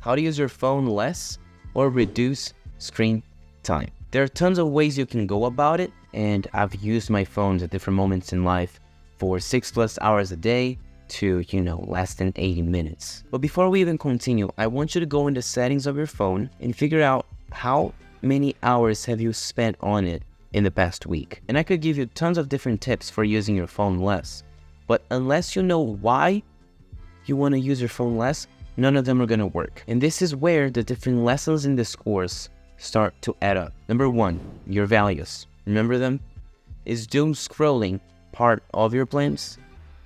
how to use your phone less or reduce screen time. There are tons of ways you can go about it, and I've used my phones at different moments in life for 6+ hours a day to, less than 80 minutes. But before we even continue, I want you to go into settings of your phone and figure out how many hours have you spent on it in the past week. And I could give you tons of different tips for using your phone less, but unless you know why you want to use your phone less, none of them are going to work. And this is where the different lessons in this course start to add up. Number 1, your values. Remember them? Is doom scrolling part of your plans?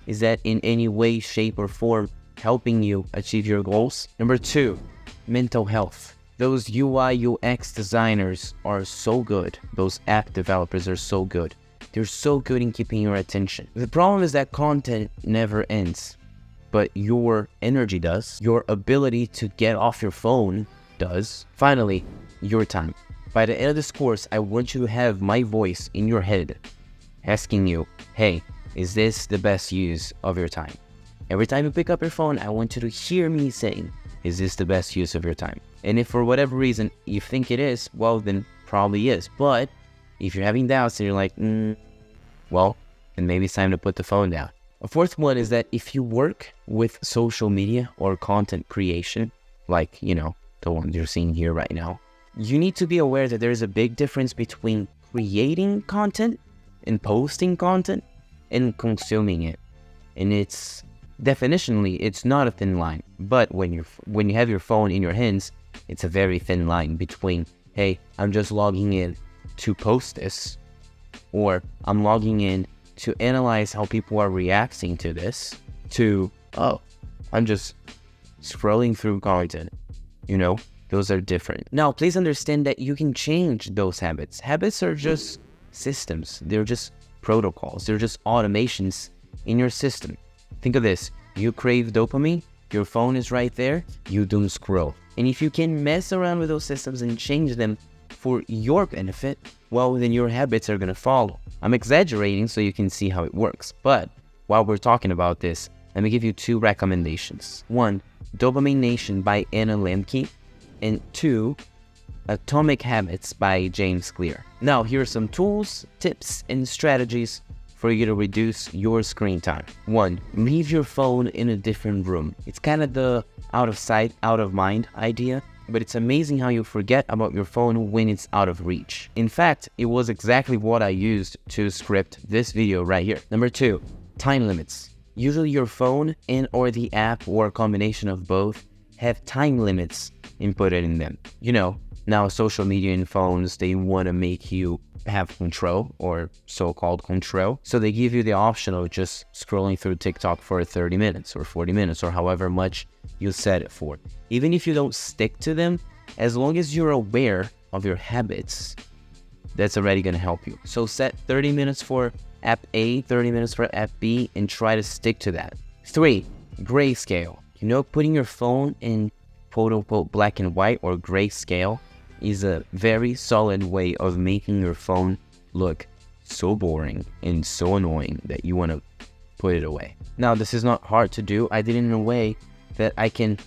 Is that in any way, shape, or form helping you achieve your goals? Number 2, mental health. Those UI, UX designers are so good. Those app developers are so good. They're so good in keeping your attention. The problem is that content never ends, but your energy does. Your ability to get off your phone does. Finally, your time. By the end of this course, I want you to have my voice in your head asking you, hey, is this the best use of your time? Every time you pick up your phone, I want you to hear me saying, is this the best use of your time? And if for whatever reason you think it is, well, then probably is. But if you're having doubts and you're like, well, then maybe it's time to put the phone down. A fourth one is that if you work with social media or content creation, like, the ones you're seeing here right now, you need to be aware that there's a big difference between creating content and posting content and consuming it. And it's definitionally, it's not a thin line. But when you have your phone in your hands, it's a very thin line between, hey, I'm just logging in to post this, or I'm logging in to analyze how people are reacting to this, to, oh, I'm just scrolling through content. Those are different. Now, please understand that you can change those habits. Habits are just systems. They're just protocols. They're just automations in your system. Think of this. You crave dopamine, your phone is right there, you doom scroll. And if you can mess around with those systems and change them for your benefit, well, then your habits are going to follow. I'm exaggerating so you can see how it works. But while we're talking about this, let me give you 2 recommendations. 1, Dopamine Nation by Anna Lemke, and 2, Atomic Habits by James Clear. Now, here are some tools, tips, and strategies for you to reduce your screen time. 1, leave your phone in a different room. It's kind of the out of sight, out of mind idea, but it's amazing how you forget about your phone when it's out of reach. In fact, it was exactly what I used to script this video right here. Number 2, time limits. Usually your phone and or the app or a combination of both have time limits inputted in them. Now social media and phones, they want to make you have control, or so-called control. So they give you the option of just scrolling through TikTok for 30 minutes or 40 minutes or however much you set it for. Even if you don't stick to them, as long as you're aware of your habits, that's already going to help you. So set 30 minutes for app A, 30 minutes for app B, and try to stick to that. 3, grayscale. Putting your phone in quote-unquote black and white or grayscale is a very solid way of making your phone look so boring and so annoying that you want to put it away. Now, this is not hard to do. I did it in a way that I can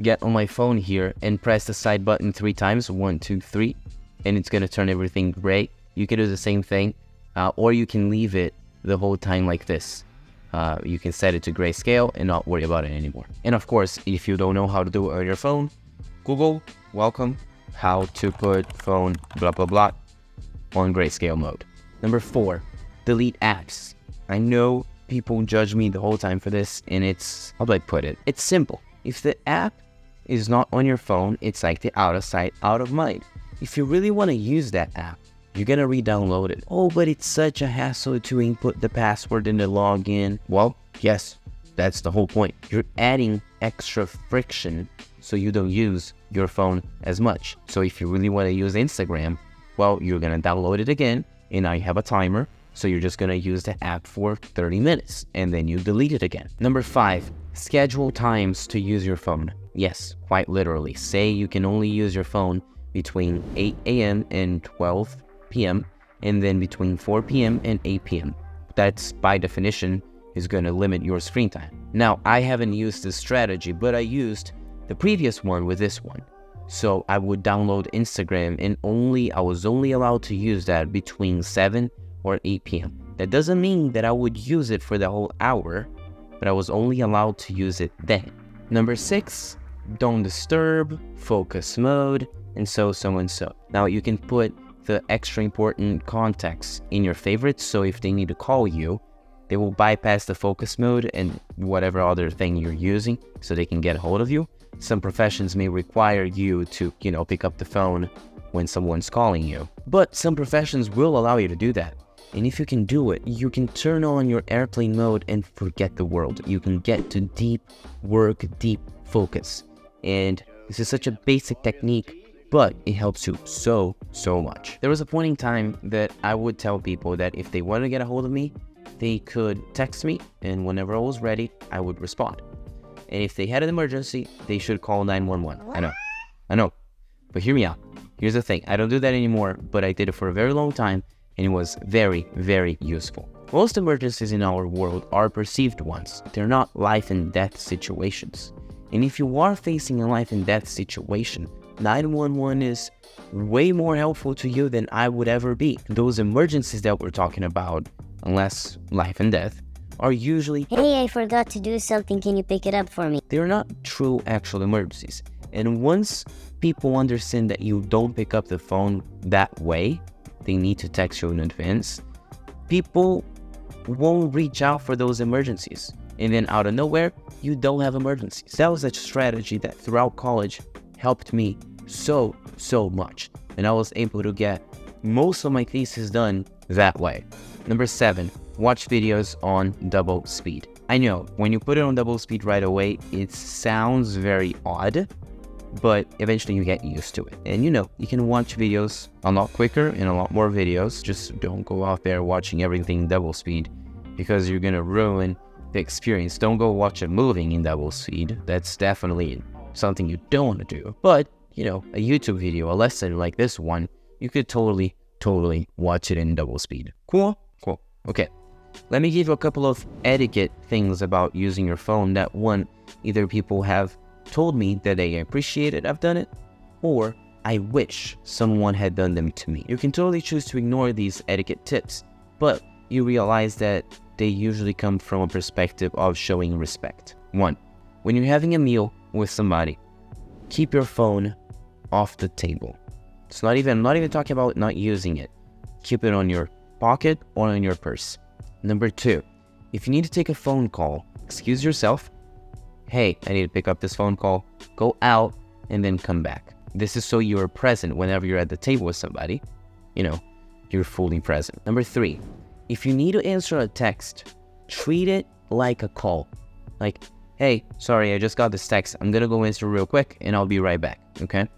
get on my phone here and press the side button 3 times, 1, 2, 3, and it's going to turn everything gray. You can do the same thing, or you can leave it the whole time like this. You can set it to grayscale and not worry about it anymore. And of course, if you don't know how to do it on your phone, Google, welcome, how to put phone blah blah blah on grayscale mode. Number 4, delete apps. I know people judge me the whole time for this, and it's, how do I put it? It's simple. If the app is not on your phone, it's like the out of sight, out of mind. If you really want to use that app, you're going to re-download it. Oh, but it's such a hassle to input the password and the login. Well, yes, that's the whole point. You're adding extra friction so you don't use your phone as much. So if you really want to use Instagram, well, you're going to download it again, and I have a timer. So you're just going to use the app for 30 minutes, and then you delete it again. Number 5, schedule times to use your phone. Yes, quite literally. Say you can only use your phone between 8 a.m. and 12 p.m. and then between 4 p.m. and 8 p.m. That's, by definition, is going to limit your screen time. Now, I haven't used this strategy, but I used the previous one with this one. So I would download Instagram and I was only allowed to use that between 7 or 8 p.m. That doesn't mean that I would use it for the whole hour, but I was only allowed to use it then. Number 6, don't disturb, focus mode, and so. Now you can put the extra important contacts in your favorites, so if they need to call you, they will bypass the focus mode and whatever other thing you're using so they can get a hold of you. Some professions may require you to, pick up the phone when someone's calling you, but some professions will allow you to do that. And if you can do it, you can turn on your airplane mode and forget the world. You can get to deep work, deep focus. And this is such a basic technique, but it helps you so much. There was a point in time that I would tell people that if they want to get a hold of me, they could text me, and whenever I was ready, I would respond. And if they had an emergency, they should call 911. I know. But hear me out. Here's the thing. I don't do that anymore, but I did it for a very long time, and it was very, very useful. Most emergencies in our world are perceived ones. They're not life and death situations. And if you are facing a life and death situation, 911 is way more helpful to you than I would ever be. Those emergencies that we're talking about, unless life and death, are usually, "Hey, I forgot to do something, can you pick it up for me?" They're not true actual emergencies. And once people understand that you don't pick up the phone that way, they need to text you in advance, people won't reach out for those emergencies. And then out of nowhere, you don't have emergencies. That was a strategy that throughout college helped me so much. And I was able to get most of my thesis done that way. Number 7, watch videos on double speed. I know, when you put it on double speed right away, it sounds very odd, but eventually you get used to it. And you can watch videos a lot quicker and a lot more videos. Just don't go out there watching everything double speed, because you're gonna ruin the experience. Don't go watch a movie in double speed. That's definitely something you don't want to do. But, a YouTube video, a lesson like this one, you could totally watch it in double speed. Cool. Okay. Let me give you a couple of etiquette things about using your phone that either people have told me that they appreciate it, I've done it, or I wish someone had done them to me. You can totally choose to ignore these etiquette tips, but you realize that they usually come from a perspective of showing respect. 1, when you're having a meal with somebody, keep your phone off the table. It's not even talking about not using it. Keep it on your pocket or in your purse. Number 2, if you need to take a phone call, excuse yourself. Hey, I need to pick up this phone call. Go out and then come back. This is so you're present whenever you're at the table with somebody. You're fully present. Number 3, if you need to answer a text, treat it like a call. Like, hey, sorry, I just got this text. I'm gonna go answer real quick and I'll be right back, okay?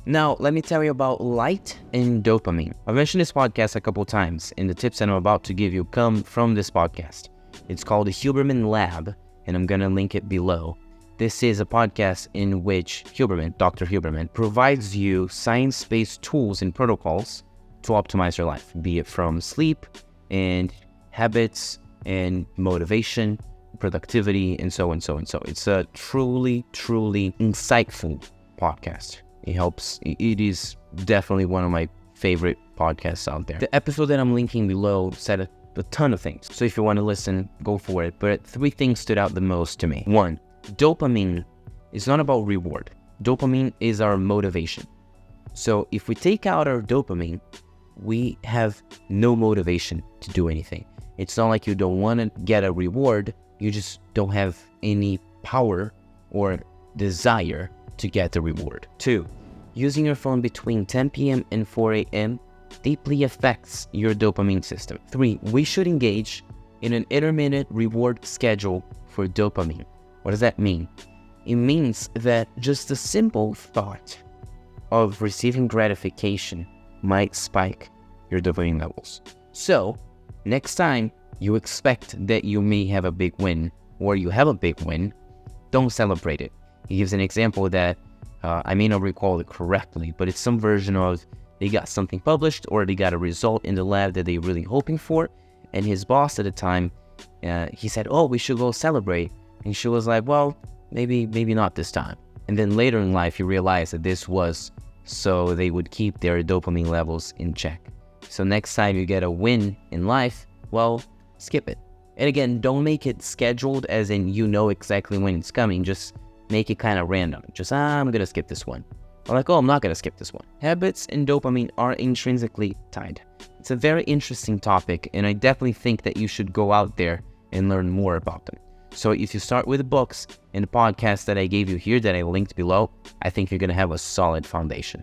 Now, let me tell you about light and dopamine. I've mentioned this podcast a couple times, and the tips that I'm about to give you come from this podcast. It's called the Huberman Lab, and I'm gonna link it below. This is a podcast in which Dr. Huberman, provides you science-based tools and protocols to optimize your life, be it from sleep and habits and motivation, productivity, and so. It's a truly insightful podcast. It is definitely one of my favorite podcasts out there. The episode that I'm linking below said a ton of things. So if you want to listen, go for it. But 3 things stood out the most to me. 1, dopamine is not about reward. Dopamine is our motivation. So if we take out our dopamine, we have no motivation to do anything. It's not like you don't want to get a reward. You just don't have any power or desire to get the reward. 2, using your phone between 10 p.m. and 4 a.m. deeply affects your dopamine system. 3, we should engage in an intermittent reward schedule for dopamine. What does that mean? It means that just the simple thought of receiving gratification might spike your dopamine levels. So, next time you expect that you may have a big win, or you have a big win, don't celebrate it. He gives an example that I may not recall it correctly, but it's some version of they got something published or they got a result in the lab that they're really hoping for. And his boss at the time, he said, "Oh, we should go celebrate." And she was like, "Well, maybe not this time." And then later in life, you realize that this was so they would keep their dopamine levels in check. So next time you get a win in life, well, skip it. And again, don't make it scheduled as in you know exactly when it's coming. Just make it kind of random. Just, I'm going to skip this one. Or like, oh, I'm not going to skip this one. Habits and dopamine are intrinsically tied. It's a very interesting topic, and I definitely think that you should go out there and learn more about them. So if you start with the books and the podcast that I gave you here that I linked below, I think you're going to have a solid foundation.